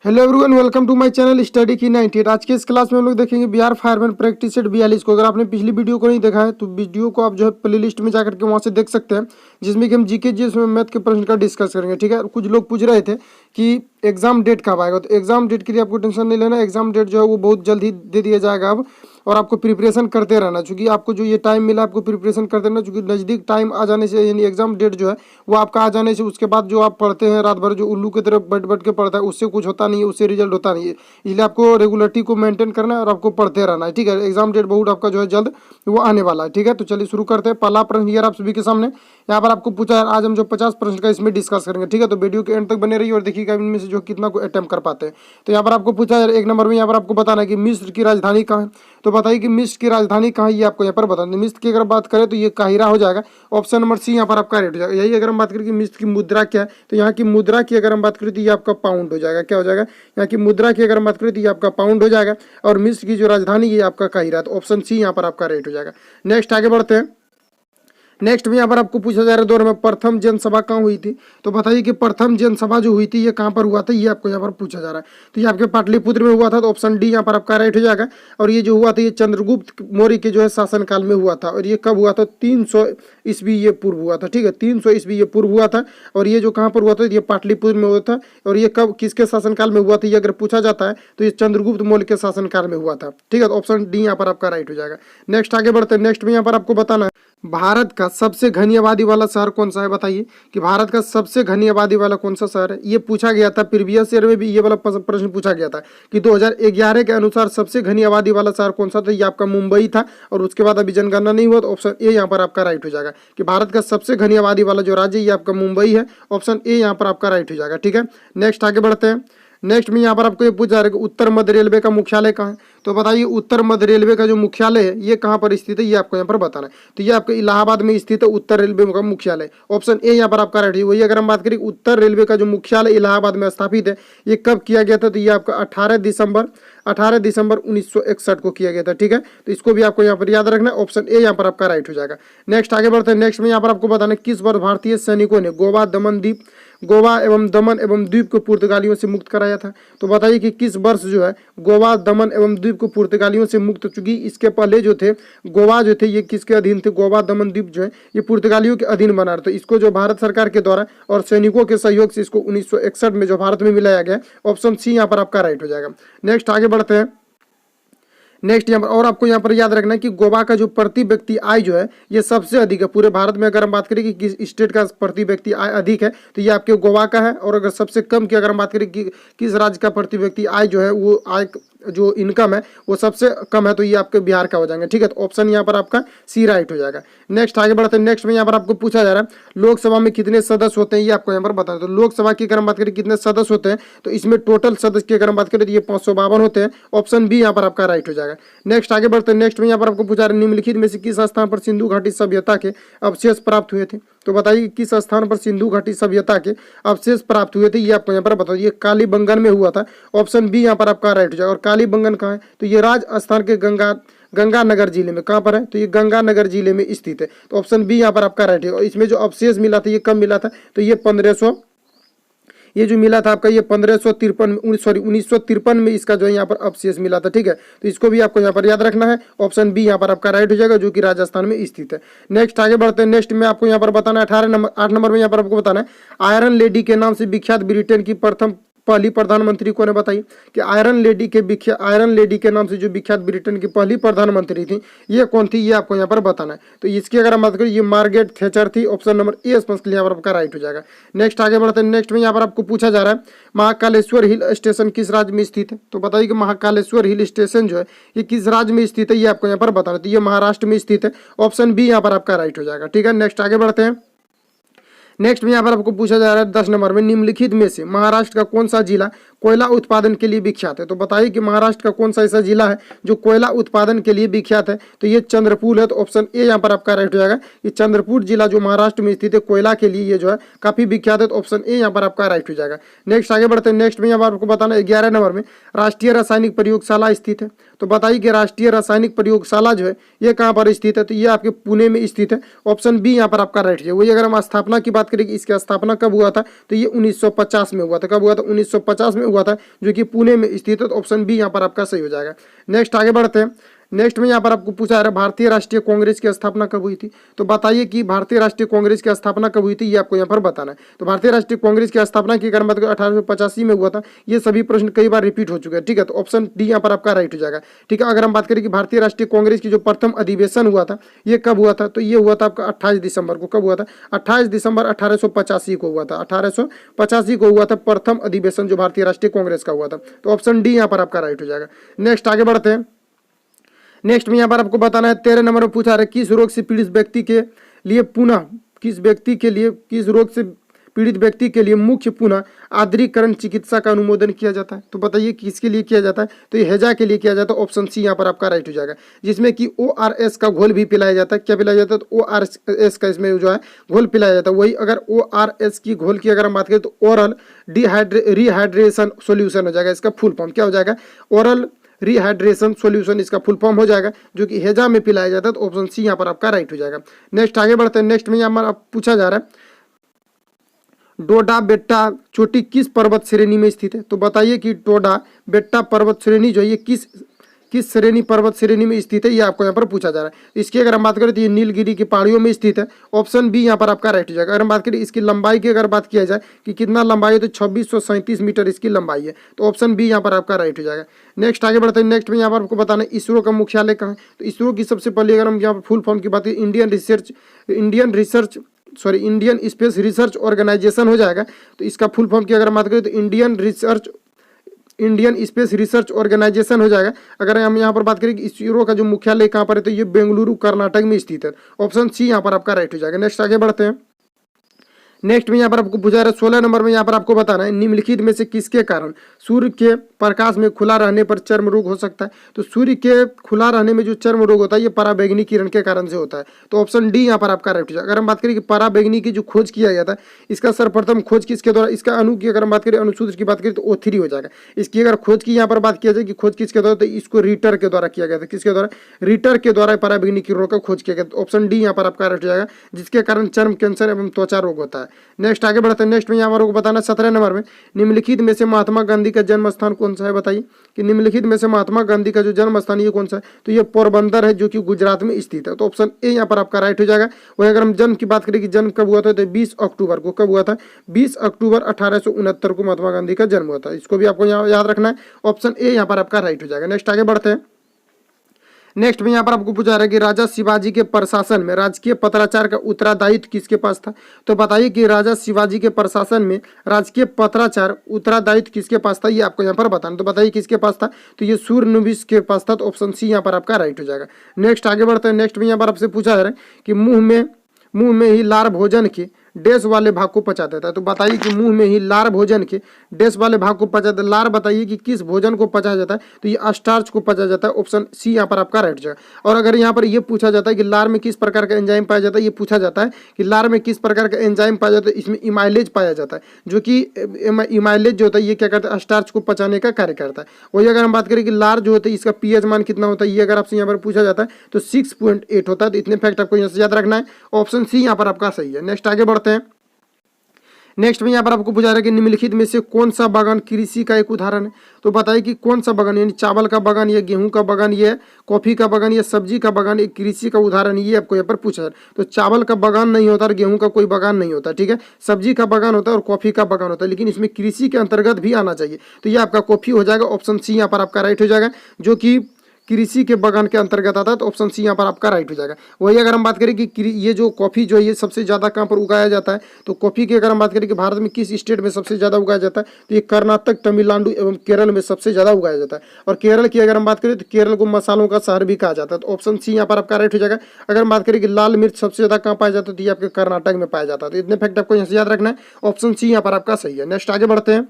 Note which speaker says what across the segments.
Speaker 1: Hello everyone, welcome to my channel study की 98। आज के इस क्लास में हम लोग देखेंगे बिहार फायरमैन प्रैक्टिस सेट 42 को। अगर आपने पिछली वीडियो को नहीं देखा है तो वीडियो को आप जो है प्लेलिस्ट में जाकर के वहां से देख सकते हैं, जिसमें कि हम जीके जीएस में मैथ के प्रश्न का डिस्कस करेंगे। ठीक है, कुछ लोग पूछ रहे थे कि एग्जाम डेट कब आएगा, तो एग्जाम डेट के लिए आपको टेंशन नहीं लेना। एग्जाम डेट जो है वो बहुत जल्द ही दे दिया जाएगा अब, और आपको प्रिपरेशन करते रहना, क्योंकि आपको जो ये टाइम मिला आपको प्रिपरेशन करते रहना, क्योंकि नज़दीक टाइम आ जाने से यानी एग्जाम डेट जो है वो आपका आ जाने से उसके बाद जो आप पढ़ते हैं रात भर, जो उल्लू की तरफ बैठ बैठ के पढ़ता है, उससे कुछ होता नहीं है, उससे रिजल्ट होता नहीं है। इसलिए आपको रेगुलरिटी को मेंटेन करना है और आपको पढ़ते रहना है। ठीक है, एग्जाम डेट बहुत आपका जो है जल्द वो आने वाला है। ठीक है, तो चलिए शुरू करते हैं। पहला प्रश्न यार आप सभी के सामने यहाँ पर आपको पूछा है। आज हम जो 50 प्रश्न का इसमें डिस्कस करेंगे। ठीक है, तो वीडियो के एंड तक बने रहिए और देखिएगा इनमें से जो कितना को अटेम्प्ट कर पाते हैं। तो यहाँ पर आपको पूछा है एक नंबर में, यहाँ पर आपको बताना है कि मिस्र की राजधानी कहाँ है। तो बताइए कि मिस्र की राजधानी कहाँ है, ये आपको यहाँ पर बताना है। मिस्र की अगर बात करें तो ये काहिरा हो जाएगा। ऑप्शन नंबर सी यहाँ पर आपका राइट हो जाएगा। यही अगर हम बात करें कि मिस्र की मुद्रा क्या है, तो यहाँ की मुद्रा की अगर हम बात करें तो ये आपका पाउंड हो जाएगा। क्या हो जाएगा, यहाँ की मुद्रा की अगर हम बात करें तो ये आपका पाउंड हो जाएगा। और मिस्र की जो राजधानी ये आपका काहिरा, तो ऑप्शन सी यहाँ पर आपका राइट हो जाएगा। नेक्स्ट आगे बढ़ते हैं। नेक्स्ट में यहाँ पर आपको पूछा जा रहा है दौर में प्रथम जनसभा कहाँ हुई थी। तो बताइए कि प्रथम जनसभा जो हुई थी ये कहाँ पर हुआ था, ये आपको यहाँ पर पूछा जा रहा है। तो ये आपके पाटलिपुत्र में हुआ था, तो ऑप्शन डी यहाँ पर आपका राइट हो जाएगा। और ये जो हुआ था ये चंद्रगुप्त मौर्य के जो है शासनकाल में हुआ था, और ये कब हुआ था, 300 ईस्वी ये पूर्व हुआ था। ठीक है, 300 ईस्वी ये पूर्व हुआ था। और ये जो कहाँ पर हुआ था, ये पाटलिपुत्र में हुआ था। और ये कब किसके शासनकाल में हुआ था, ये अगर पूछा जाता है तो ये चंद्रगुप्त मौर्य के शासनकाल में हुआ था। ठीक है, तो ऑप्शन डी यहाँ पर आपका राइट हो जाएगा। नेक्स्ट आगे बढ़ते हैं। नेक्स्ट में यहाँ पर आपको बताना है भारत का सबसे घनी आबादी वाला शहर कौन सा है। बताइए कि भारत का सबसे घनी आबादी वाला कौन सा शहर है। ये पूछा गया था प्रीवियस ईयर में भी, ये वाला प्रश्न पूछा गया था कि 2011 के अनुसार सबसे घनी आबादी वाला शहर कौन सा था। ये आपका मुंबई था, और उसके बाद अभी जनगणना नहीं हुआ, तो ऑप्शन ए यहाँ पर आपका राइट हो जाएगा कि भारत का सबसे घनी आबादी वाला जो राज्य ये आपका मुंबई है। ऑप्शन ए यहाँ पर आपका राइट हो जाएगा। ठीक है, नेक्स्ट आगे बढ़ते हैं। नेक्स्ट में यहाँ पर आपको ये पूछा जा रहा है कि उत्तर मध्य रेलवे का मुख्यालय कहाँ है। तो बताइए उत्तर मध्य रेलवे का जो मुख्यालय है ये कहाँ पर स्थित है, ये आपको यहाँ पर बताना है। तो ये आपके इलाहाबाद में स्थित है उत्तर रेलवे का मुख्यालय। ऑप्शन ए यहाँ पर आपका राइट है। वही अगर हम बात करें उत्तर रेलवे का जो मुख्यालय इलाहाबाद में स्थापित है, ये कब किया गया था, तो ये आपका 18 दिसंबर 1961 को किया गया था। ठीक है, तो इसको भी आपको यहाँ पर याद रखना है। ऑप्शन ए यहाँ पर आपका राइट हो जाएगा। नेक्स्ट आगे बढ़ते हैं। नेक्स्ट में यहाँ पर आपको बताना है किस वर्ष भारतीय सैनिकों ने गोवा एवं दमन एवं द्वीप को पुर्तगालियों से मुक्त कराया था। तो बताइए कि किस वर्ष जो है गोवा, दमन एवं द्वीप को पुर्तगालियों से मुक्त, चूंकि इसके पहले जो थे गोवा जो थे ये किसके अधीन थे, गोवा दमन द्वीप जो है ये पुर्तगालियों के अधीन बना रहा। तो इसको जो भारत सरकार के द्वारा और सैनिकों के सहयोग से इसको 1961 में जो भारत में मिलाया गया। ऑप्शन सी यहाँ पर आपका राइट हो जाएगा। नेक्स्ट आगे बढ़ते हैं। नेक्स्ट यहाँ पर और आपको यहाँ पर याद रखना है कि गोवा का जो प्रति व्यक्ति आय जो है ये सबसे अधिक है पूरे भारत में। अगर हम बात करें कि किस स्टेट का प्रति व्यक्ति आय अधिक है, तो ये आपके गोवा का है। और अगर सबसे कम की अगर हम बात करें कि किस राज्य का प्रति व्यक्ति आय जो है वो आय जो इनकम है वो सबसे कम है, तो ये आपके बिहार का हो जाएंगे। ठीक है, तो ऑप्शन यहाँ पर आपका सी राइट हो जाएगा। नेक्स्ट आगे बढ़ते हैं। नेक्स्ट में यहाँ पर आपको पूछा जा रहा है लोकसभा में कितने सदस्य होते हैं, ये आपको यहाँ पर बताना है। तो लोकसभा की अगर हम बात करें कितने सदस्य होते हैं, तो इसमें टोटल सदस्य की अगर हम बात करें तो ये 552 होते हैं। ऑप्शन बी यहाँ पर आपका राइट हो जाएगा। नेक्स्ट आगे बढ़ते हैं। नेक्स्ट में यहाँ पर आपको पूछा रहा है निम्नलिखित में से किस स्थान पर सिंधु घाटी सभ्यता के अवशेष प्राप्त हुए थे। तो बताइए किस स्थान पर सिंधु घाटी सभ्यता के अवशेष प्राप्त हुए थे, ये आपको यहाँ पर बताइए। ये कालीबंगन में हुआ था। ऑप्शन बी यहाँ पर आपका राइट हो जाएगा। और कालीबंगन कहाँ है, तो ये राजस्थान के गंगानगर जिले में। कहाँ पर है, तो ये गंगानगर जिले में स्थित है। तो ऑप्शन बी यहाँ पर आपका राइट है। और इसमें जो अवशेष मिला था ये कब मिला था, तो ये 1500 ये जो मिला था आपका ये 1953 में इसका जो है यहाँ पर अवशेष मिला था। ठीक है, तो इसको भी आपको यहाँ पर याद रखना है। ऑप्शन बी यहाँ पर आपका राइट हो जाएगा, जो कि राजस्थान में स्थित है। नेक्स्ट आगे बढ़ते हैं। नेक्स्ट में आपको यहाँ पर बताना है 8 नंबर में यहाँ पर आपको बताना है आयरन लेडी के नाम से विख्यात ब्रिटेन की पहली प्रधानमंत्री कौन है। बताइए कि आयरन लेडी के नाम से जो विख्यात ब्रिटेन की पहली प्रधानमंत्री थी ये कौन थी, ये आपको यहाँ पर बताना है। तो इसकी अगर हम बात करें ये मार्गरेट थैचर थी। ऑप्शन नंबर ए स्पष्ट यहाँ पर आपका राइट हो जाएगा। नेक्स्ट आगे बढ़ते हैं। नेक्स्ट में यहाँ पर आपको पूछा जा रहा है महाकालेश्वर हिल स्टेशन किस राज्य में स्थित है। तो बताइए कि महाकालेश्वर हिल स्टेशन जो है ये किस राज्य में स्थित है, ये आपको यहाँ पर बताना है। तो ये महाराष्ट्र में स्थित है। ऑप्शन बी यहाँ पर आपका राइट हो जाएगा। ठीक है, नेक्स्ट आगे बढ़ते हैं। नेक्स्ट में यहाँ पर आपको पूछा जा रहा है 10 नंबर में निम्नलिखित में से महाराष्ट्र का कौन सा जिला कोयला उत्पादन के लिए विख्यात है। तो बताइए कि महाराष्ट्र का कौन सा ऐसा जिला है जो कोयला उत्पादन के लिए विख्यात है। तो ये चंद्रपुर है। तो ऑप्शन ए यहाँ पर आपका राइट हो जाएगा। ये चंद्रपुर जिला जो महाराष्ट्र में स्थित है कोयला के लिए ये जो है काफी विख्यात है। तो ऑप्शन ए यहाँ पर आपका राइट हो जाएगा। नेक्स्ट आगे बढ़ते हैं। नेक्स्ट में यहाँ पर आपको बताना है 11 नंबर में राष्ट्रीय रासायनिक प्रयोगशाला स्थित है। तो बताइए कि राष्ट्रीय रासायनिक प्रयोगशाला जो है ये कहाँ पर स्थित है, तो ये आपके पुणे में स्थित है। ऑप्शन बी यहाँ पर आपका राइट है। वही अगर हम स्थापना की बात करें कि इसकी स्थापना कब हुआ था, तो ये 1950 में हुआ था। कब हुआ था, 1950 में हुआ था, जो कि पुणे में स्थित है। तो ऑप्शन बी यहाँ पर आपका सही हो जाएगा। नेक्स्ट आगे बढ़ते हैं। नेक्स्ट में यहाँ पर आपको पूछा जा रहा है भारतीय राष्ट्रीय कांग्रेस की स्थापना कब हुई थी। तो बताइए कि भारतीय राष्ट्रीय कांग्रेस की स्थापना कब हुई थी, ये आपको यहाँ पर बताना है। तो भारतीय राष्ट्रीय कांग्रेस की स्थापना की अगर बात करें 1885 में हुआ था। ये सभी प्रश्न कई बार रिपीट हो चुके हैं, ठीक है। तो ऑप्शन डी यहाँ पर आपका राइट हो जाएगा, ठीक है। अगर हम बात करें कि भारतीय राष्ट्रीय कांग्रेस की जो प्रथम अधिवेशन हुआ था ये कब हुआ था, तो ये हुआ था आपका 28 दिसंबर को। कब हुआ था? 28 दिसंबर 1885 को हुआ था। 1885 को हुआ था प्रथम अधिवेशन जो भारतीय राष्ट्रीय कांग्रेस का हुआ था। तो ऑप्शन डी यहाँ पर आपका राइट हो जाएगा। नेक्स्ट आगे बढ़ते हैं। नेक्स्ट में यहाँ पर आपको बताना है 13 नंबर में पूछा रहा है किस रोग से पीड़ित व्यक्ति के लिए पुनः किस रोग से पीड़ित व्यक्ति के लिए मुख्य पुनः आर्द्रीकरण चिकित्सा का अनुमोदन किया जाता है। तो बताइए किसके लिए किया जाता है, तो ये हैजा के लिए किया जाता है। ऑप्शन सी यहाँ पर आपका राइट हो जाएगा, जिसमें कि ORS का घोल भी पिलाया जाता है। क्या पिलाया जाता है? तो ORS का इसमें जो है घोल पिलाया जाता है। वही अगर ORS की घोल की अगर हम बात करें तो ओरल रिहाइड्रेशन सोल्यूशन हो जाएगा। इसका फुल फॉर्म क्या हो जाएगा? ओरल रिहाइड्रेशन सॉल्यूशन इसका फुल फॉर्म हो जाएगा, जो कि हेजा में पिलाया जाता है। तो ऑप्शन सी यहाँ पर आपका राइट हो जाएगा। नेक्स्ट आगे बढ़ते हैं। नेक्स्ट में यहाँ पर पूछा जा रहा है डोडा बेट्टा चोटी किस पर्वत श्रेणी में स्थित है। तो बताइए कि डोडा बेट्टा पर्वत श्रेणी जो है ये किस श्रेणी पर्वत श्रेणी में स्थित है, ये आपको यहाँ पर पूछा जा रहा है। इसकी अगर हम बात करें तो ये नीलगिरी की पहाड़ियों में स्थित है। ऑप्शन बी यहाँ पर आपका राइट हो जाएगा। अगर हम बात करें इसकी लंबाई की अगर बात किया जाए कि कितना लंबाई है, तो 2637 मीटर इसकी लंबाई है। तो ऑप्शन बी यहाँ पर आपका राइट हो जाएगा। नेक्स्ट आगे बढ़ते हैं। नेक्स्ट में यहाँ पर आपको बताना है इसरो का मुख्यालय कहाँ है। तो इसरो की सबसे पहले अगर हम यहाँ पर फुल फॉर्म की बात करें इंडियन स्पेस रिसर्च ऑर्गेनाइजेशन हो जाएगा। तो इसका फुल फॉर्म की अगर हम बात करें तो इंडियन स्पेस रिसर्च ऑर्गेनाइजेशन हो जाएगा। अगर हम यहाँ पर बात करें कि इसरो का जो मुख्यालय कहाँ पर है, तो ये बेंगलुरु कर्नाटक में स्थित है। ऑप्शन सी यहाँ पर आपका राइट हो जाएगा। नेक्स्ट आगे बढ़ते हैं। नेक्स्ट में यहाँ पर आपको पूछा रहा है 16 नंबर में यहाँ पर आपको बताना है निम्नलिखित में से किसके कारण सूर्य के प्रकाश में खुला रहने पर चर्म रोग हो सकता है। तो सूर्य के खुला रहने में जो चर्म रोग होता है ये पराबैंगनी किरण के कारण से होता है। तो ऑप्शन डी यहाँ पर आपका राइट हो जाएगा। अगर हम बात करें कि पराबैंगनी की जो खोज किया गया था इसका सर्वप्रथम खोज किसके द्वारा, इसका अणु की अगर हम बात करें अनुसूत्र की बात करें तो O3 हो जाएगा। इसकी अगर खोज की यहाँ पर बात किया जाए कि खोज किसके द्वारा, तो इसको रीटर के द्वारा किया गया था। किसके द्वारा? रीटर के द्वारा पराबैंगनी किरणों का खोज किया गया। तो ऑप्शन डी यहाँ पर आपका राइट हो जाएगा, जिसके कारण चर्म कैंसर एवं त्वचा रोग होता है। नेक्स्ट आगे बढ़ते हैं। नेक्स्ट में यहाँ पर बताना 17 नंबर में निम्नलिखित में से महात्मा गांधी का जन्म स्थान कौन सा है। बताइए कि निम्नलिखित में से महात्मा गांधी का जो जन्म स्थान ये कौन सा है। तो ये पोरबंदर है, जो कि गुजरात में स्थित है। तो ऑप्शन ए यहाँ पर आपका राइट हो जाएगा। वही अगर हम जन्म की बात करें कि जन्म कब हुआ था, तो 20 अक्टूबर को। कब हुआ था? 20 अक्टूबर 1869 को महात्मा गांधी का जन्म हुआ था। इसको भी आपको यहाँ याद रखना है। ऑप्शन ए यहाँ पर आपका राइट हो जाएगा। नेक्स्ट आगे बढ़ते हैं। नेक्स्ट में यहाँ पर आपको पूछा रहा है कि राजा शिवाजी के प्रशासन में राजकीय पत्राचार का उत्तरदायित्व किसके पास था। तो बताइए कि राजा शिवाजी के प्रशासन में राजकीय पत्राचार उत्तरदायित्व किसके पास था, ये आपको यहाँ पर बताना। तो बताइए किसके पास था, तो ये सूर्यनुविस के पास था। तो ऑप्शन सी यहाँ पर आपका राइट हो जाएगा। नेक्स्ट आगे बढ़ते हैं। नेक्स्ट में यहाँ पर आपसे पूछा जा रहा है कि मुंह में ही लार भोजन के डैश वाले भाग को पचा देता है। तो बताइए कि मुंह में ही लार भोजन के डैश वाले भाग को पचा देता है। लार बताइए कि किस भोजन को पचाया जाता है, तो ये स्टार्च को पचाया जाता है। ऑप्शन सी यहाँ पर आपका राइट जाएगा। और अगर यहाँ पर ये पूछा जाता है कि लार में किस प्रकार का एंजाइम पाया जाता है, ये पूछा जाता है कि लार में किस प्रकार का एंजाइम पाया जाता है, इसमें इमाइलेज पाया जाता है, जो कि इमाइलेज जो होता है ये क्या करता है, स्टार्च को पचाने का कार्य करता है। वही अगर हम बात करें कि लार जो होता है इसका पीएच मान कितना होता है, ये अगर आपसे यहाँ पर पूछा जाता है तो 6.8 होता है। तो इतने फैक्ट आपको यहाँ से याद रखना है। ऑप्शन सी यहाँ पर आपका सही है। नेक्स्ट आगे बढ़ते हैं। नेक्स्ट में यहाँ पर आपको पूछा रहा है कि निम्नलिखित में से कौन सा बागान कृषि का एक उदाहरण है। तो बताइए कि कौन सा बागान, यानी चावल का बागान, या गेहूं का बागान, या कॉफी का बागान, या सब्जी का बागान, एक कृषि का उदाहरण, ये आपको यहाँ पर पूछा है। तो चावल का बागान नहीं होता और गेहूं का कोई बागान नहीं होता, ठीक है। सब्जी का बागान होता है और कॉफी का बागान होता है, लेकिन इसमें कृषि के अंतर्गत भी आना चाहिए। तो ये आपका कॉफी हो जाएगा। ऑप्शन सी यहाँ पर आपका राइट हो जाएगा, जो कि कृषि के बागान के अंतर्गत आता है। तो ऑप्शन सी यहाँ पर आपका राइट हो जाएगा। वही अगर हम बात करें कि ये जो कॉफी जो है ये सबसे ज़्यादा कहाँ पर उगाया जाता है, तो कॉफी की अगर हम बात करें कि भारत में किस स्टेट में सबसे ज़्यादा उगाया जाता है, तो ये कर्नाटक, तमिलनाडु एवं केरल में सबसे ज़्यादा उगाया जाता है। और केरल की अगर हम बात करें तो केरल को मसालों का शहर भी कहा जाता है। तो ऑप्शन सी यहाँ पर आपका राइट हो जाएगा। अगर हम बात करें कि लाल मिर्च सबसे ज़्यादा कहाँ पाया जाता है, तो ये आपके कर्नाटक में पाया जाता है। तो इतने फैक्ट आपको यहाँ से याद रखना है। ऑप्शन सी यहाँ पर आपका सही है। नेक्स्ट आगे बढ़ते हैं।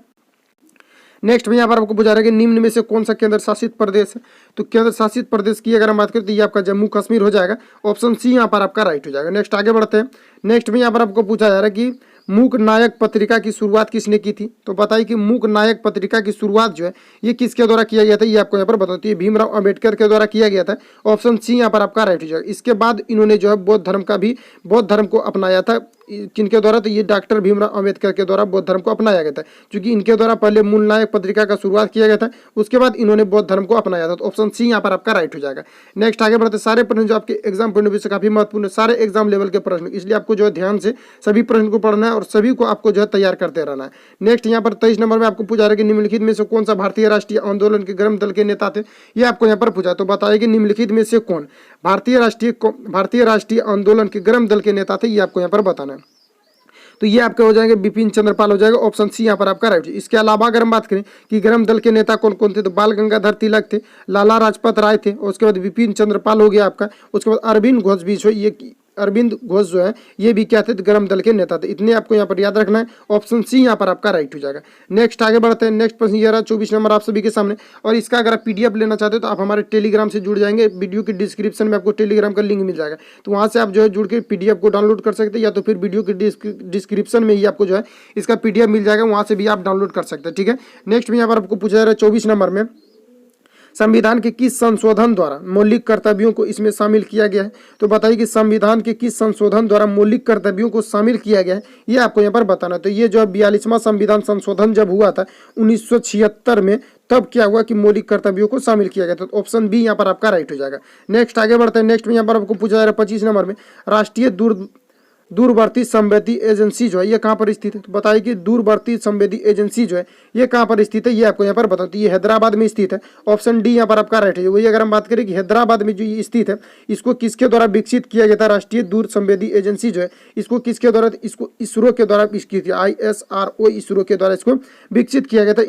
Speaker 1: नेक्स्ट में यहाँ पर आपको पूछा रहा है कि निम्न में से कौन सा केंद्र शासित प्रदेश है। तो केंद्र शासित प्रदेश की अगर हम बात करें तो ये आपका जम्मू कश्मीर हो जाएगा। ऑप्शन सी यहाँ पर आपका राइट हो जाएगा। नेक्स्ट आगे बढ़ते हैं। नेक्स्ट में यहाँ पर आपको पूछा जा रहा है कि मूक नायक पत्रिका की शुरुआत किसने की थी। तो बताइए कि मूक नायक पत्रिका की शुरुआत जो है ये किसके द्वारा किया गया था, ये आपको यहाँ पर बताती है भीमराव अंबेडकर के द्वारा किया गया था। ऑप्शन सी यहाँ पर आपका राइट हो जाएगा। इसके बाद इन्होंने जो है बौद्ध धर्म को अपनाया था। किनके द्वारा, तो ये डॉक्टर भीमराव अंबेडकर के द्वारा बौद्ध धर्म को अपनाया गया था, क्योंकि इनके द्वारा पहले मूल नायक पत्रिका का शुरुआत किया गया था, उसके बाद इन्होंने बौद्ध धर्म को अपनाया था। तो ऑप्शन सी यहाँ पर आपका राइट हो जाएगा। नेक्स्ट आगे बढ़ते, सारे प्रश्न जो आपके एग्जाम पॉइंट ऑफ व्यू से काफी महत्वपूर्ण है, सारे एग्जाम लेवल के प्रश्न, इसलिए आपको जो है ध्यान से सभी प्रश्न को पढ़ना है और सभी को आपको जो है तैयार करते रहना है। नेक्स्ट यहाँ पर 23 नंबर में आपको पूछा रहा है कि निम्नलिखित में से कौन सा भारतीय राष्ट्रीय आंदोलन के गर्म दल के नेता थे, ये आपको यहाँ पर पूछा। तो बताइए कि निम्नलिखित में से कौन भारतीय राष्ट्रीय आंदोलन के गर्म दल के नेता थे, ये आपको यहाँ पर बताना है। तो ये आपके हो जाएंगे बिपिन चंद्र पाल हो जाएगा, ऑप्शन सी यहाँ पर आपका राइट है। इसके अलावा अगर हम बात करें कि गर्म दल के नेता कौन कौन थे, तो बाल गंगाधर तिलक थे, लाला लाजपत राय थे, और उसके बाद बिपिन चंद्र पाल हो गया आपका, उसके बाद अरविंद घोष भी, ये अरविंद घोष जो है ये भी क्या थे, गर्म दल के नेता थे। इतने आपको यहाँ पर याद रखना है, ऑप्शन सी यहाँ पर आपका राइट हो जाएगा। नेक्स्ट आगे बढ़ते हैं। नेक्स्ट प्रश्न ये रहा 24 नंबर आप सभी के सामने, और इसका अगर आप पीडीएफ लेना चाहते हो तो आप हमारे टेलीग्राम से जुड़ जाएंगे, वीडियो की डिस्क्रिप्शन में आपको टेलीग्राम का लिंक मिल जाएगा, तो वहाँ से आप जो है जुड़ के पीडीएफ को डाउनलोड कर सकते हैं, या तो फिर वीडियो की डिस्क्रिप्शन में ही आपको जो है इसका पीडीएफ मिल जाएगा, वहाँ से भी आप डाउनलोड कर सकते हैं, ठीक है। नेक्स्ट में यहाँ पर आपको पूछा जा रहा है 24 नंबर में, संविधान के किस संशोधन द्वारा मौलिक कर्तव्यों को इसमें शामिल किया गया है। तो बताइए कि संविधान के किस संशोधन द्वारा मौलिक कर्तव्यों को शामिल किया गया है, ये आपको यहाँ पर बताना है। तो ये जो 42वां संविधान संशोधन जब हुआ था 1976 में, तब क्या हुआ कि मौलिक कर्तव्यों को शामिल किया गया था। तो ऑप्शन बी यहाँ पर आपका राइट हो जाएगा। नेक्स्ट आगे बढ़ते हैं। नेक्स्ट में यहाँ पर आपको पूछा जा रहा है 25 नंबर में, राष्ट्रीय दूरवर्ती संवेदी एजेंसी जो है ये कहाँ पर स्थित है। तो बताइए कि दूरवर्ती संवेदी एजेंसी जो है ये कहाँ पर स्थित है, ये आपको यहाँ पर बताओ। तो ये हैदराबाद में स्थित है, ऑप्शन डी यहाँ पर आपका राइट है। वही अगर हम बात करें कि हैदराबाद में जो ये स्थित है, इसको किसके द्वारा विकसित किया गया था, राष्ट्रीय दूर संवेदी एजेंसी जो है इसको किसके द्वारा, इसको इसरो के द्वारा विकसित किया, ISRO इसरो के द्वारा इसको विकसित किया गया था।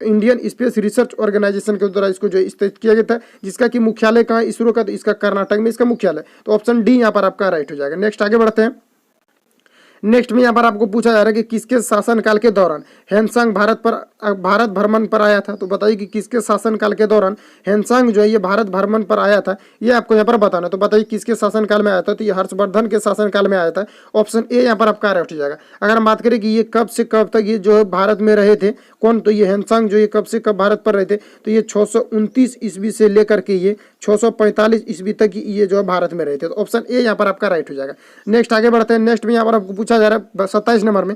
Speaker 1: इंडियन स्पेस रिसर्च ऑर्गेनाइजेशन के द्वारा इसको जो स्थापित किया गया था, जिसका कि मुख्यालय कहाँ है इसरो का, तो इसका कर्नाटक में इसका मुख्यालय। तो ऑप्शन डी यहाँ पर आपका राइट हो जाएगा। नेक्स्ट आगे बढ़ते हैं। नेक्स्ट में यहाँ पर आपको पूछा जा रहा है कि किसके शासनकाल के दौरान ह्वेनसांग भारत भ्रमण पर आया था। तो बताइए कि किसके शासनकाल के दौरान ह्वेनसांग जो है ये भारत भ्रमण पर आया था, ये आपको यहाँ पर बताना। तो बताइए किसके शासनकाल में आया था, तो ये हर्षवर्धन के शासनकाल में आया था, ऑप्शन ए यहाँ पर आपका राइट हो जाएगा। अगर हम बात करें कि ये कब से कब तक ये जो है भारत में रहे थे कौन, तो ये ह्वेनसांग जो ये कब से कब भारत पर रहे थे, तो ये 629 ईस्वी से लेकर के ये 645 ईस्वी तक ये जो है भारत में रहे थे। तो ऑप्शन ए यहाँ पर आपका राइट हो जाएगा। नेक्स्ट आगे बढ़ते हैं। नेक्स्ट में यहाँ पर आपको पूछा जा रहा है 27 नंबर में,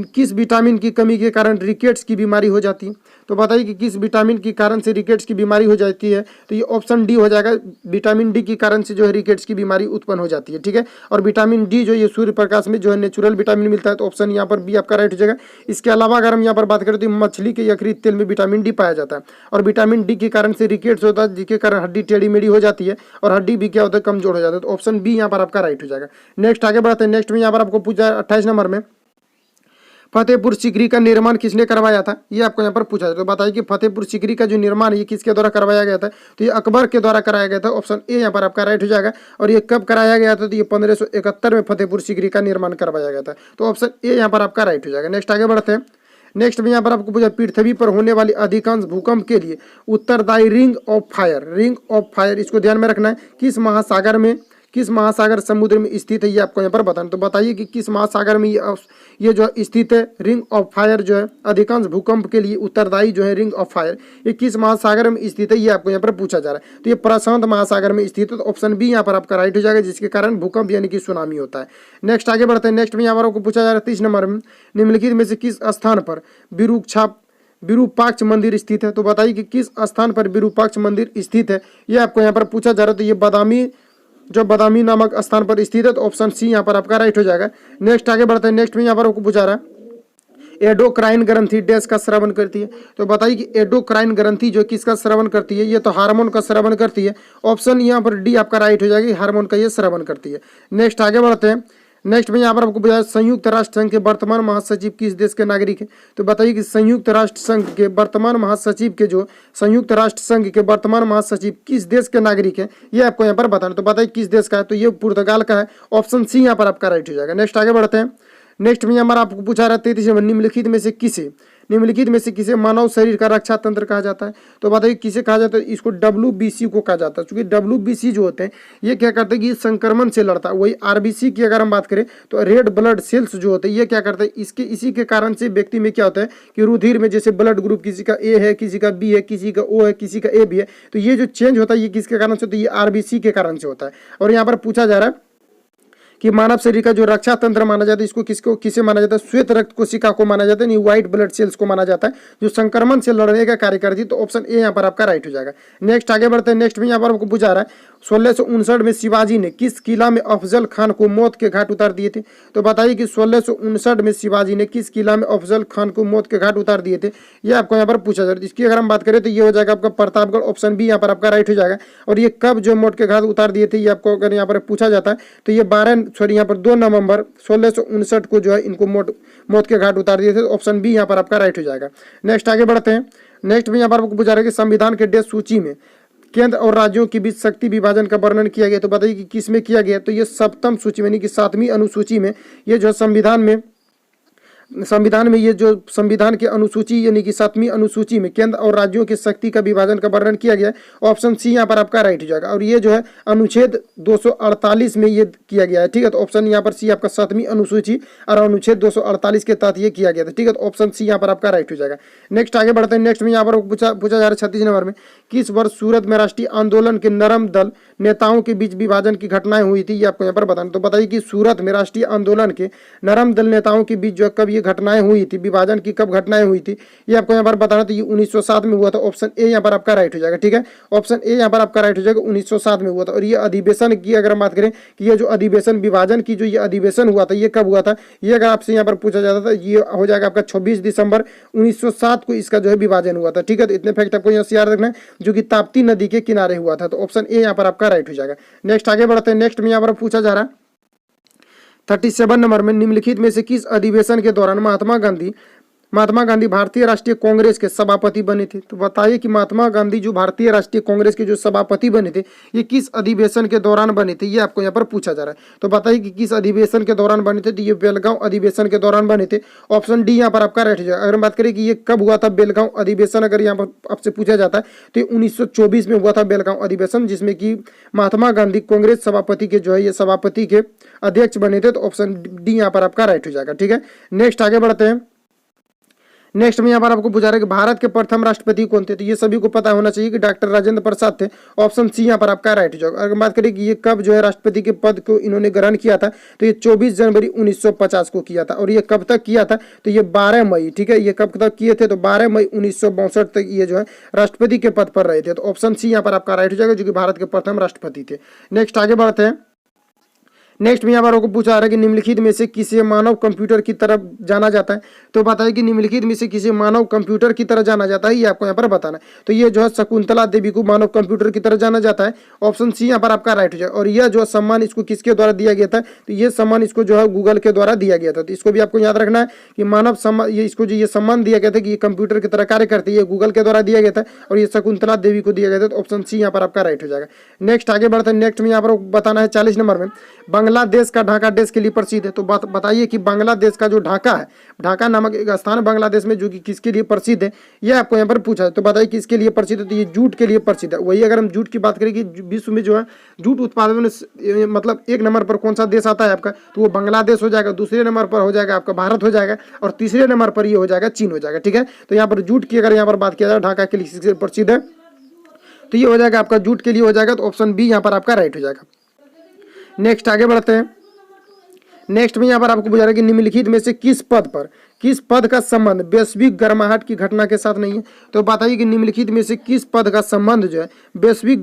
Speaker 1: किस विटामिन की कमी के कारण रिकेट्स की बीमारी हो जाती है। तो बताइए कि किस विटामिन के कारण से रिकेट्स की बीमारी हो जाती है, तो ये ऑप्शन डी हो जाएगा। विटामिन डी के कारण से जो है रिकेट्स की बीमारी उत्पन्न हो जाती है, ठीक है। और विटामिन डी जो ये सूर्य प्रकाश में जो है नेचुरल विटामिन मिलता है, तो ऑप्शन यहाँ पर बी आपका राइट हो जाएगा। इसके अलावा अगर हम यहाँ पर बात करें तो मछली के यकृत तेल में विटामिन डी पाया जाता है, और विटामिन डी के कारण से रिकेट्स होता है, जिसके कारण हड्डी टेढ़ी मेढ़ी हो जाती है और हड्डी भी क्या होता है, कमजोर हो जाता है। तो ऑप्शन बी यहाँ पर आपका राइट हो जाएगा। नेक्स्ट आगे बढ़ते हैं। नेक्स्ट में यहाँ पर आपको पूछा 28 नंबर में, फतेहपुर सीकरी का निर्माण किसने करवाया था, ये आपको यहाँ पर पूछा है। तो बताइए कि फतेहपुर सीकरी का जो निर्माण ये किसके द्वारा करवाया गया था, तो ये अकबर के द्वारा कराया गया था, ऑप्शन ए यहाँ पर आपका राइट हो जाएगा। और ये कब कराया गया था, तो ये 1571 में फतेहपुर सीकरी का निर्माण करवाया गया था। तो ऑप्शन ए यहाँ पर आपका राइट हो जाएगा। नेक्स्ट आगे बढ़ते हैं। नेक्स्ट में यहाँ पर आपको पूछा, पृथ्वी पर होने वाली अधिकांश भूकंप के लिए उत्तरदायी रिंग ऑफ फायर इसको ध्यान में रखना है, किस महासागर समुद्र में स्थित है, ये आपको यहाँ पर बताना। तो बताइए कि किस महासागर में ये जो स्थित है रिंग ऑफ फायर जो है अधिकांश भूकंप के लिए उत्तरदायी जो है रिंग ऑफ फायर, ये किस महासागर में स्थित है, ये आपको यहाँ पर पूछा जा रहा है। तो ये प्रशांत महासागर में स्थित है, तो ऑप्शन बी यहाँ पर आपका राइट हो जाएगा, जिसके कारण भूकंप यानी कि सुनामी होता है। नेक्स्ट आगे बढ़ते हैं। नेक्स्ट में यहाँ पर आपको पूछा जा रहा है 30 नंबर में, निम्नलिखित में से किस स्थान पर विरूपाक्ष मंदिर स्थित है। तो बताइए कि किस स्थान पर विरूपाक्ष मंदिर स्थित है, ये आपको यहाँ पर पूछा जा रहा है। तो ये बदामी नामक स्थान पर स्थित है, तो ऑप्शन सी यहाँ पर आपका राइट हो जाएगा। नेक्स्ट आगे बढ़ते हैं। नेक्स्ट में यहाँ पर आपको पूछा रहा है, एडोक्राइन ग्रंथि डैश का श्रवण करती है। तो बताइए कि एडोक्राइन ग्रंथि जो किसका श्रवण करती है, ये तो हार्मोन का श्रवण करती है, ऑप्शन यहाँ पर डी आपका राइट हो जाएगा, हार्मोन का ये श्रवण करती है। नेक्स्ट आगे बढ़ते हैं। नेक्स्ट में यहाँ पर आपको बताया संयुक्त राष्ट्र संघ के वर्तमान महासचिव किस देश के नागरिक है। तो बताइए कि संयुक्त राष्ट्र संघ के वर्तमान महासचिव किस देश के नागरिक है, ये आपको यहाँ पर बताना। तो बताइए किस देश का है, तो ये पुर्तगाल का है, ऑप्शन सी यहाँ पर आपका राइट हो जाएगा। नेक्स्ट आगे बढ़ते हैं। नेक्स्ट में यहाँ पर आपको पूछा रहा है 33 निम्नलिखित में से किसे मानव शरीर का रक्षा तंत्र कहा जाता है। तो बताइए किसे कहा जाता है, इसको WBC को कहा जाता है, क्योंकि WBC जो होते हैं ये क्या करते हैं कि संक्रमण से लड़ता है। वही RBC की अगर हम बात करें तो रेड ब्लड सेल्स जो होते हैं ये क्या करते हैं, इसी के कारण से व्यक्ति में क्या होता है कि रुधिर में जैसे ब्लड ग्रुप किसी का A है, किसी का B है, किसी का O है, किसी का A भी है, तो ये जो चेंज होता है ये किसके कारण से होता है, ये RBC के कारण से होता है। और यहाँ पर पूछा जा रहा है कि मानव शरीर का जो रक्षा तंत्र माना जाता है इसको किसे माना जाता है, श्वेत रक्त कोशिका को माना जाता है, व्हाइट ब्लड सेल्स को माना जाता है, जो संक्रमण से लड़ने का कार्य करती है। तो ऑप्शन ए यहाँ पर आपका राइट हो जाएगा। नेक्स्ट आगे बढ़ते हैं। नेक्स्ट में यहाँ पर आपको पूछा रहा है 1659 में शिवाजी ने किस किला में अफजल खान को मौत के घाट उतार दिए थे। तो बताइए कि 1659 में शिवाजी ने किस किला में अफजल खान को मौत के घाट उतार दिए थे, ये आपको यहाँ पर पूछा जा रहा है। इसकी अगर हम बात करें तो ये हो जाएगा आपका प्रतापगढ़, ऑप्शन बी यहाँ पर आपका राइट हो जाएगा। और ये कब जो मौत के घाट उतार दिए थे ये आपको अगर यहाँ पर पूछा जाता है तो ये 2 नवंबर 1659 को जो है इनको मौत के घाट उतार दिए थे। ऑप्शन बी यहाँ पर आपका राइट हो जाएगा। नेक्स्ट आगे बढ़ते हैं। नेक्स्ट में यहाँ पर आपको पूछा रहा है कि संविधान के डेथ सूची में केंद्र और राज्यों के बीच शक्ति विभाजन का वर्णन किया गया। तो बताइए कि किस में किया गया। तो ये सप्तम सूची में यानी कि 7वीं अनुसूची में ये जो संविधान में ये जो संविधान की अनुसूची यानी कि 7वीं अनुसूची में केंद्र और राज्यों की शक्ति का विभाजन का वर्णन किया गया है। ऑप्शन सी यहाँ पर आपका राइट हो जाएगा। और ये जो है अनुच्छेद 248 में ये किया गया है, ठीक है। तो ऑप्शन यहाँ पर सी आपका 7वीं अनुसूची और अनुच्छेद 248 के तहत ये किया गया था, ठीक है। तो ऑप्शन सी यहाँ पर आपका राइट हो जाएगा। नेक्स्ट आगे बढ़ते हैं। नेक्स्ट में यहाँ पर पूछा जा रहा है 36 नंबर में किस वर्ष सूरत में राष्ट्रीय आंदोलन के नरम दल नेताओं के बीच विभाजन की घटनाएं हुई थी, ये आपको यहाँ पर बताना। तो बताइए कि सूरत में राष्ट्रीय आंदोलन के नरम दल नेताओं के बीच जो कब ये घटनाएं हुई थी, विभाजन की कब घटनाएं हुई थी, ये आपको यहाँ पर बताना। तो ये 1907 में हुआ था। ऑप्शन ए यहाँ पर आपका राइट हो जाएगा, ठीक है। ऑप्शन ए यहाँ पर आपका राइट हो जाएगा, 1907 में हुआ था। और ये अधिवेशन की अगर हम बात करें कि ये जो अधिवेशन विभाजन की जो ये अधिवेशन हुआ था ये कब हुआ था, ये अगर आपसे यहाँ पर पूछा जाता था ये हो जाएगा आपका 26 दिसंबर 1907 को इसका जो है विभाजन हुआ था, ठीक है। तो इतने फैक्ट आपको यहाँ से याद रखना है, जो कि ताप्ती नदी के किनारे हुआ था। तो ऑप्शन ए यहाँ पर आपका राइट हो जाएगा। नेक्स्ट आगे बढ़ते हैं। नेक्स्ट में यहाँ पर पूछा जा रहा है 37 नंबर में निम्नलिखित में से किस अधिवेशन के दौरान महात्मा गांधी भारतीय राष्ट्रीय कांग्रेस के सभापति बने थे। तो बताइए कि महात्मा गांधी जो भारतीय राष्ट्रीय कांग्रेस के जो सभापति बने थे ये किस अधिवेशन के दौरान बने थे, ये आपको यहाँ पर पूछा जा रहा है। तो बताइए कि किस अधिवेशन के दौरान बने थे। तो ये बेलगांव अधिवेशन के दौरान बने थे। ऑप्शन डी यहाँ पर आपका राइट हो जाएगा। अगर हम बात करें कि ये कब हुआ था बेलगांव अधिवेशन, अगर यहाँ पर आपसे पूछा जाता है तो ये 1924 में हुआ था बेलगांव अधिवेशन, जिसमें कि महात्मा गांधी कांग्रेस सभापति के जो है ये सभापति के अध्यक्ष बने थे। तो ऑप्शन डी यहाँ पर आपका राइट हो जाएगा, ठीक है। नेक्स्ट आगे बढ़ते हैं। नेक्स्ट में यहाँ पर आपको पूछा रहा है कि भारत के प्रथम राष्ट्रपति कौन थे। तो ये सभी को पता होना चाहिए कि डॉक्टर राजेंद्र प्रसाद थे। ऑप्शन सी यहाँ पर आपका राइट हो जाएगा। अगर बात करें कि ये कब जो है राष्ट्रपति के पद को इन्होंने ग्रहण किया था तो ये 24 जनवरी 1950 को किया था। और ये कब तक किया था तो ये 12 मई, ठीक है। ये कब तक किए थे तो 12 मई 1962 तक ये जो है राष्ट्रपति के पद पर रहे थे। तो ऑप्शन सी यहाँ पर आपका राइट हो जाएगा, जो कि भारत के प्रथम राष्ट्रपति थे। नेक्स्ट आगे बढ़ते हैं। नेक्स्ट में यहाँ पर आपको पूछा रहा है कि निम्नलिखित में से किसे मानव कंप्यूटर की तरफ जाना जाता है। तो बताइए कि निम्नलिखित में से किसे मानव कंप्यूटर की तरह जाना जाता है, ये आपको यहाँ पर बताना है। तो ये जो है शकुंतला देवी को मानव कंप्यूटर की तरह जाना जाता है। ऑप्शन सी यहाँ पर आपका राइट हो जाएगा। और यह जो सम्मान इसको किसके द्वारा दिया गया था, तो ये सम्मान इसको जो है गूगल के द्वारा दिया गया था। तो इसको भी आपको याद रखना है कि मानव सम्मान ये इसको जो ये सम्मान दिया गया था कि ये कंप्यूटर की तरह कार्य करती है, ये गूगल के द्वारा दिया गया था और ये शकुंतला देवी को दिया गया था। तो ऑप्शन सी यहाँ पर आपका राइट हो जाएगा। नेक्स्ट आगे बढ़ते हैं। नेक्स्ट में यहाँ पर बताना है 40 नंबर में बांग्लादेश का ढाका देश के लिए प्रसिद्ध है। तो बताइए कि बांग्लादेश का जो ढाका है, ढाका नामक एक स्थान बांग्लादेश में जो कि किसके लिए प्रसिद्ध है, ये आपको यहाँ पर पूछा है। तो बताइए किसके लिए प्रसिद्ध है। तो ये जूट के लिए प्रसिद्ध है। वही अगर हम जूट की बात करें कि विश्व में जो है जूट उत्पादन में मतलब 1 नंबर पर कौन सा देश आता है आपका, तो वो बांग्लादेश हो जाएगा। दूसरे नंबर पर हो जाएगा आपका भारत हो जाएगा और तीसरे नंबर पर ये हो जाएगा चीन हो जाएगा, ठीक है। तो यहाँ पर जूट की अगर यहाँ पर बात किया जाए ढाका के लिए किसके प्रसिद्ध है तो ये हो जाएगा आपका जूट के लिए हो जाएगा। तो ऑप्शन बी यहाँ पर आपका राइट हो जाएगा। नेक्स्ट आगे बढ़ते हैं। नेक्स्ट में यहाँ पर आपको पूछा रहा है कि निम्नलिखित में से किस पद का संबंध वैश्विक गर्माहट की घटना के साथ नहीं है। तो बताइए कि निम्नलिखित में से किस पद का संबंध जो है वैश्विक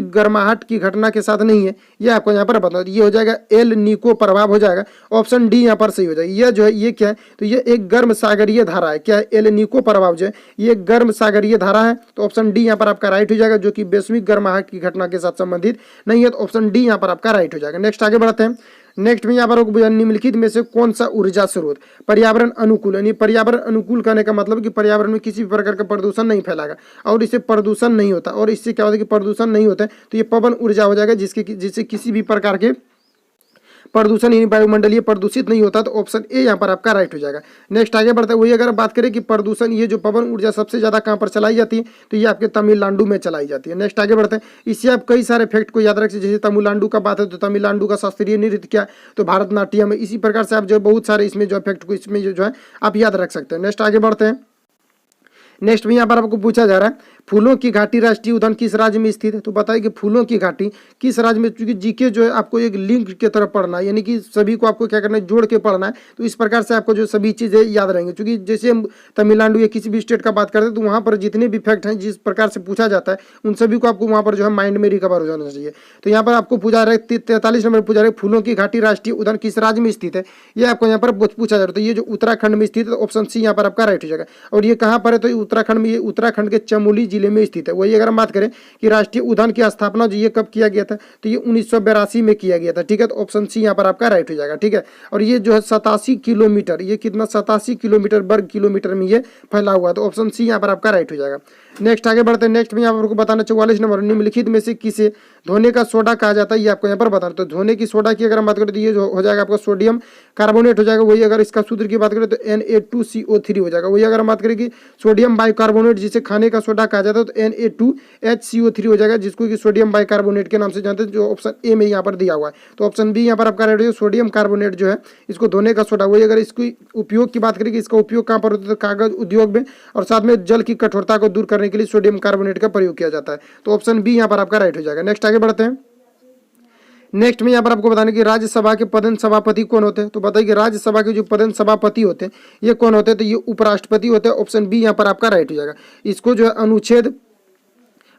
Speaker 1: गर्माहट की घटना के साथ नहीं है, ये आपको यहाँ पर बताओ। ये हो जाएगा एल नीको प्रभाव हो जाएगा। ऑप्शन डी यहाँ पर सही हो जाएगा। ये जो है ये क्या है तो ये एक गर्म सागरीय धारा है। क्या है एल नीको प्रभाव जो है ये गर्म सागरीय धारा है। तो ऑप्शन डी यहाँ पर आपका राइट हो जाएगा, जो कि वैश्विक गर्माहट की घटना के साथ संबंधित नहीं है। तो ऑप्शन डी यहाँ पर आपका राइट हो जाएगा। नेक्स्ट आगे बढ़ते हैं। नेक्स्ट में यहाँ पर निम्नलिखित में से कौन सा ऊर्जा स्रोत पर्यावरण अनुकूल, यानी पर्यावरण अनुकूल करने का मतलब कि पर्यावरण में किसी भी प्रकार का प्रदूषण नहीं फैलाएगा और इससे प्रदूषण नहीं होता। और इससे क्या होता है कि प्रदूषण नहीं होता है तो ये पवन ऊर्जा हो जाएगा, जिससे किसी भी प्रकार के प्रदूषण यानी वायुमंडलीय प्रदूषित नहीं होता। तो ऑप्शन ए यहाँ पर आपका राइट हो जाएगा। नेक्स्ट आगे बढ़ते हैं। वही अगर बात करें कि प्रदूषण ये जो पवन ऊर्जा सबसे ज्यादा कहाँ पर चलाई जाती है तो ये आपके तमिलनाडु में चलाई जाती है। नेक्स्ट आगे बढ़ते हैं। इससे आप कई सारे फैक्ट को याद रखें, जैसे तमिलनाडु का बात है तो तमिलनाडु का शास्त्रीय नृत्य क्या तो भारतनाट्यम है। इसी प्रकार से आप जो बहुत सारे इसमें जो फैक्ट को इसमें जो है आप याद रख सकते हैं। नेक्स्ट आगे बढ़ते हैं। नेक्स्ट में यहाँ पर आपको पूछा जा रहा है फूलों की घाटी राष्ट्रीय उद्यान किस राज्य में स्थित है। तो बताइए कि फूलों की घाटी किस राज्य में, क्योंकि जीके जो है आपको एक लिंक की तरह पढ़ना है, यानी कि सभी को आपको क्या करना है, जोड़ के पढ़ना है। तो इस प्रकार से आपको जो सभी चीज़ें याद रहेंगी, क्योंकि जैसे हम तमिलनाडु या किसी भी स्टेट का बात करते हैं तो वहाँ पर जितने भी फैक्ट हैं जिस प्रकार से पूछा जाता है उन सभी को आपको वहाँ पर जो है माइंड में रिकवर हो जाना चाहिए। तो यहाँ पर आपको पूछा रहा है 43 नंबर पूछा रहा है फूलों की घाटी राष्ट्रीय उद्यान किस राज्य में स्थित है, ये आपको यहाँ पर पूछा जा रहा है। तो ये जो उत्तराखंड में स्थित है, ऑप्शन सी यहाँ पर आपका राइट हो जाएगा। और ये कहाँ पर है, तो उत्तराखंड में, ये उत्तराखंड के चमोली जिले में स्थित है। वही अगर हम बात करें कि राष्ट्रीय उद्यान की स्थापना जो ये कब किया गया था, तो ये 1982 में किया गया था। ठीक है, तो ऑप्शन सी यहाँ पर आपका राइट हो जाएगा। ठीक है, और ये जो है 87 किलोमीटर, ये कितना 87 किलोमीटर वर्ग किलोमीटर में ये फैला हुआ है। तो ऑप्शन सी यहाँ पर आपका राइट हो जाएगा। नेक्स्ट आगे बढ़ते हैं। नेक्स्ट में यहाँ पर आपको बताना 44 नंबर, निम्नलिखित में से किसे धोने का सोडा कहा जाता है, ये आपको यहाँ पर बताना। तो धोने की सोडा की अगर हम बात करें तो ये जो हो जाएगा आपका सोडियम कार्बोनेट हो जाएगा। वही अगर इसका सूत्र की बात करें तो Na2CO3 हो जाएगा। वही अगर हम बात करें कि सोडियम बाइकार्बोनेट जिसे खाने का सोडा कहा जाता है तो Na2HCO3 हो जाएगा, जिसको कि सोडियम बाइकार्बोनेट के नाम से जानते हैं, जो ऑप्शन ए में यहाँ पर दिया हुआ है। तो ऑप्शन बी यहाँ पर आपका राइट हो जाएगा। सोडियम कार्बोनेट जो है इसको धोने का सोडा। वही अगर इसकी उपयोग की बात करें कि इसका उपयोग कहाँ पर होता है, तो कागज उद्योग में, और साथ में जल की कठोरता को दूर करने के लिए सोडियम कार्बोनेट का प्रयोग किया जाता है। तो ऑप्शन बी यहाँ पर आपका राइट हो जाएगा। नेक्स्ट आगे बढ़ते हैं। नेक्स्ट में यहाँ पर आपको बताना कि राज्यसभा के पदेन सभापति कौन होते हैं। तो बताइए कि राज्यसभा के जो पदेन सभापति होते हैं ये कौन होते हैं, तो ये उपराष्ट्रपति होते हैं। ऑप्शन बी यहाँ पर आपका राइट हो जाएगा। इसको जो है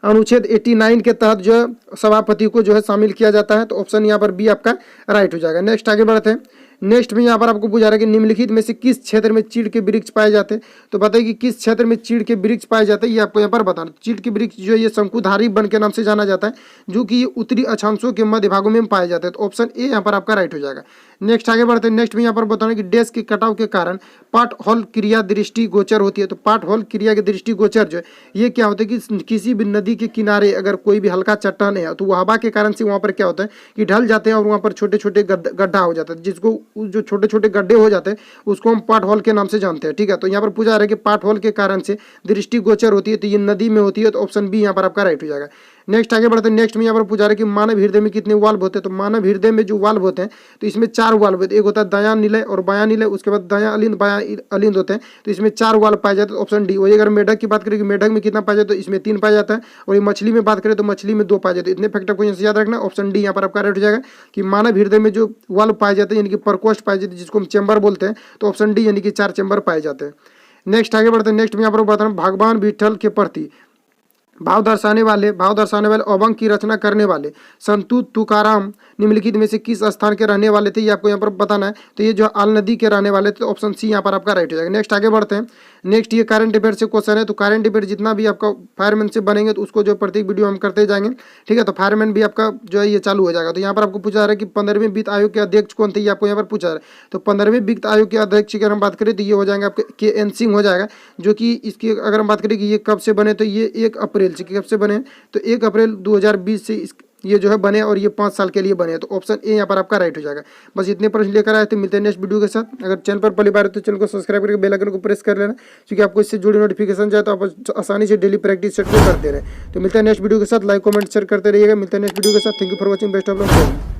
Speaker 1: अनुच्छेद 89 के तहत जो है सभापति को जो है शामिल किया जाता है। तो ऑप्शन यहाँ पर बी आपका राइट हो जाएगा। नेक्स्ट आगे बढ़ते हैं। नेक्स्ट में यहाँ पर आपको पूछा रहा है कि निम्नलिखित में से किस क्षेत्र में चीड़ के वृक्ष पाए जाते हैं। तो बताइए कि किस क्षेत्र में चीड़ के वृक्ष पाए जाते हैं, ये आपको यहाँ पर बताना। चीड़ के वृक्ष जो है ये शंकुधारी वन के नाम से जाना जाता है, जो कि ये उत्तरी अक्षांशों के मध्य भागों में पाए जाते हैं। तो ऑप्शन ए यहाँ पर आपका राइट हो जाएगा। नेक्स्ट आगे बढ़ते हैं। नेक्स्ट में यहाँ पर बताना कि डैश के कटाव के कारण पार्ट होल क्रिया दृष्टि गोचर होती है। तो पार्ट होल क्रिया की दृष्टि गोचर जो है ये क्या होता है कि किसी भी नदी के किनारे अगर कोई भी हल्का चट्टान है तो वो हवा के कारण से वहाँ पर क्या होता है कि ढल जाते हैं और वहाँ पर छोटे छोटे गड्ढा हो जाता है, जिसको जो छोटे छोटे गड्ढे हो जाते हैं उसको हम पार्ट होल के नाम से जानते हैं। ठीक है, तो यहाँ पर पूछा जा रहा है कि पार्ट होल के कारण से दृष्टि गोचर होती है, तो ये नदी में होती है। तो ऑप्शन बी यहाँ पर आपका राइट हो जाएगा। नेक्स्ट आगे बढ़ते हैं। नेक्स्ट में यहाँ पर पूछा रहा है कि मानव हृदय में कितने वाल्व होते हैं। तो मानव हृदय में जो वाल्व होते हैं तो इसमें 4 वाल्व होते हैं। एक होता है दायां निलय और बायां निलय, उसके बाद दायां अलिंद बायां अलिंद होते हैं। तो इसमें 4 वाल्व पाए जाते हैं। Option D. वही अगर मेढक की बात करें कि मेढक में कितना पाया जाता है, तो इसमें 3 पाया जाता है। और ये मछली में बात करें तो मछली में 2 पाए जाते हैं। इतने फैक्टर को याद रखना। ऑप्शन डी यहाँ पर आपका राइट हो जाएगा कि मानव हृदय में जो वाल्व पाए जाते हैं यानी कि प्रकोष्ठ पाए जाते हैं, जिसको हम चैम्बर बोलते हैं। तो ऑप्शन डी यानी कि 4 चैम्बर पाए जाते हैं। नेक्स्ट आगे बढ़ते हैं। नेक्स्ट में यहाँ पर बता रहा हूँ भगवान विठल के प्रति भाव दर्शाने वाले अभंग की रचना करने वाले संतू तुकाराम निम्नलिखित में से किस स्थान के रहने वाले थे, ये आपको यहाँ पर बताना है। तो ये जो आल नदी के रहने वाले थे। ऑप्शन सी यहाँ पर आपका राइट हो जाएगा। नेक्स्ट आगे बढ़ते हैं। नेक्स्ट ये करंट अफेयर से क्वेश्चन है। तो करंट अफेयर जितना भी आपका फायरमैन से बनेंगे तो उसको जो प्रत्येक वीडियो हम करते जाएंगे। ठीक है, तो फायरमैन भी आपका जो है ये चालू हो जाएगा। तो यहाँ पर आपको पूछा जा रहा है कि 15वें वित्त आयोग के अध्यक्ष कौन थे, ये आपको यहाँ पर पूछा जा रहा है। तो 15वें वित्त आयोग के अध्यक्ष की अगर हम बात करें तो ये हो जाएंगे आपके KN सिंह हो जाएगा, जो कि इसकी अगर हम बात करें कि ये कब से बने, तो ये 1 अप्रैल से, कब से बने, तो 1 अप्रैल 2020 से ये जो है बने और ये 5 साल के लिए बने। तो ऑप्शन ए यहाँ पर आपका राइट हो जाएगा। बस इतने प्रश्न लेकर आए थे। मिलते हैं नेक्स्ट वीडियो के साथ। अगर चैनल पर पहली बार है तो चैनल को सब्सक्राइब करके बेल आइकन को प्रेस कर लेना, क्योंकि आपको इससे जुड़ी नोटिफिकेशन जाए तो आप आसानी से डेली प्रैक्टिस सेट कर दे रहे हैं। तो मिलते हैं नेक्स्ट वीडियो के साथ। लाइक कमेंट शेयर करते रहिएगा। मिलते हैं नेक्स्ट वीडियो के साथ। Thank you for watching. Best of luck.